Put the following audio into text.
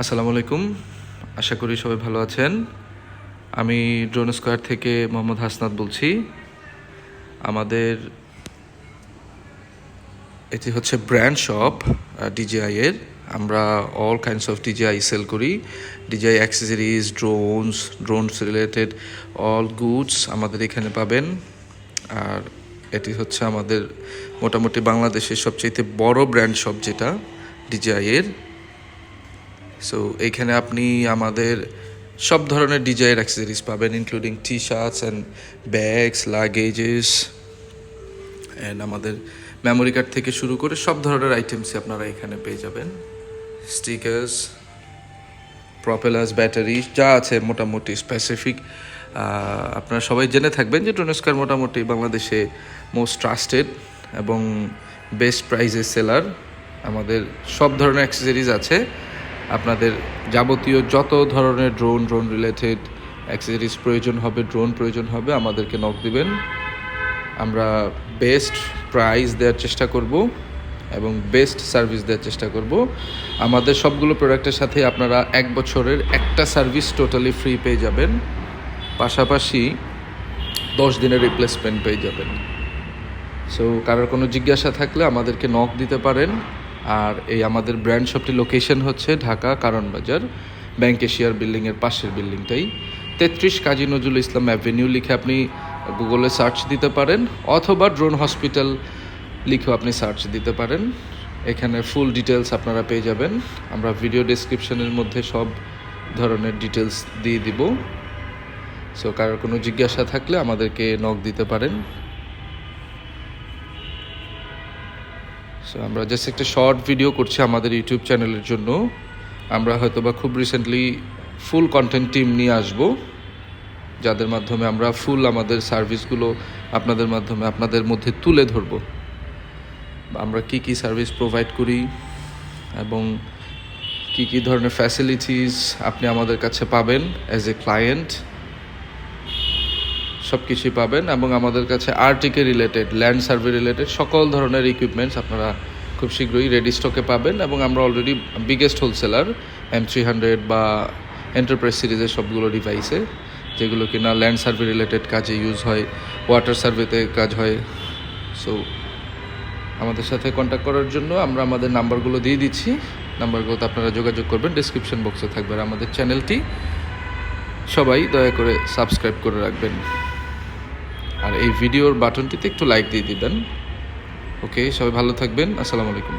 আসসালামু আলাইকুম। আশা করি সবাই ভালো আছেন। আমি ড্রোন স্কোয়ার থেকে মোহাম্মদ হাসনাত বলছি। আমাদের এটি হচ্ছে ব্র্যান্ড শপ ডিজিআই এর। আমরা all kinds of DJI sell করি। DJI accessories, drones related all goods আমাদের এখানে পাবেন। আর এটি হচ্ছে আমাদের মোটামুটি বাংলাদেশের সবচেয়ে বড় ব্র্যান্ড শপ, যেটা ডিজিআই এর। সো এইখানে আপনি আমাদের সব ধরনের ডিজাইন অ্যাক্সেসরিজ পাবেন, including T shirts and bags, luggages and আমাদের মেমোরি কার্ড থেকে শুরু করে সব ধরনের আইটেমসই আপনারা এখানে পেয়ে যাবেন। স্টিকার্স, প্রপেলার্স, ব্যাটারি যা আছে মোটামুটি স্পেসিফিক। আপনারা সবাই জেনে থাকবেন যে ড্রোন স্কোয়ার মোটামুটি বাংলাদেশে মোস্ট ট্রাস্টেড এবং বেস্ট প্রাইজের সেলার। আমাদের সব ধরনের অ্যাক্সেসরিজ আছে। আপনাদের যাবতীয় যত ধরনের ড্রোন রিলেটেড অ্যাক্সেসরিজ প্রয়োজন হবে আমাদেরকে নক দিবেন। আমরা বেস্ট প্রাইস দেওয়ার চেষ্টা করব এবং বেস্ট সার্ভিস দেওয়ার চেষ্টা করব। আমাদের সবগুলো প্রোডাক্টের সাথে আপনারা 1 বছরের একটা সার্ভিস টোটালি ফ্রি পেয়ে যাবেন, পাশাপাশি 10 দিনের রিপ্লেসমেন্ট পেয়ে যাবেন। সো কারোর কোনো জিজ্ঞাসা থাকলে আমাদেরকে নক দিতে পারেন। আর এই আমাদের ব্র্যান্ড শপটির লোকেশন হচ্ছে ঢাকা কারণ বাজার, ব্যাংক এশিয়ার বিল্ডিংয়ের পাশের বিল্ডিংটাই। 33 কাজী নজরুল ইসলাম অ্যাভিনিউ লিখে আপনি গুগলে সার্চ দিতে পারেন, অথবা ড্রোন হসপিটাল লিখেও আপনি সার্চ দিতে পারেন। এখানে ফুল ডিটেলস আপনারা পেয়ে যাবেন। আমরা ভিডিও ডেসক্রিপশনের মধ্যে সব ধরনের ডিটেলস দিয়ে দিব। সো কারোর কোনো জিজ্ঞাসা থাকলে আমাদেরকে নক দিতে পারেন। সো আমরা জাস্ট একটা শর্ট ভিডিও করছি আমাদের ইউটিউব চ্যানেলের জন্য। আমরা হয়তোবা খুব রিসেন্টলি ফুল কন্টেন্ট টিম নিয়ে আসব, যাদের মাধ্যমে আমরা ফুল আমাদের সার্ভিসগুলো আপনাদের মধ্যে তুলে ধরব। আমরা কি কি সার্ভিস প্রোভাইড করি এবং কি ধরনের ফ্যাসিলিটিস আপনি আমাদের কাছে পাবেন অ্যাজ এ ক্লায়েন্ট, সব কিছুই পাবেন। এবং আমাদের কাছে আরটিকে রিলেটেড, ল্যান্ড সার্ভে রিলেটেড সকল ধরনের ইকুইপমেন্টস আপনারা খুব শীঘ্রই রেডি স্টকে পাবেন। এবং আমরা অলরেডি বিগেস্ট হোলসেলার M300 বা এন্টারপ্রাইজ সিরিজের সবগুলো ডিভাইসে, যেগুলো কিনা ল্যান্ড সার্ভে রিলেটেড কাজে ইউজ হয়, ওয়াটার সার্ভেতে কাজ হয়। সো আমাদের সাথে কন্ট্যাক্ট করার জন্য আমরা আমাদের নাম্বারগুলো দিয়ে দিচ্ছি। নাম্বারগুলোতে আপনারা যোগাযোগ করবেন, ডেসক্রিপশন বক্সে থাকবে। আর আমাদের চ্যানেলটি সবাই দয়া করে সাবস্ক্রাইব করে রাখবেন, আর এই ভিডিওর বাটনটিতে একটু লাইক দিয়ে দিবেন। ওকে, সবাই ভালো থাকবেন। আসসালামু আলাইকুম।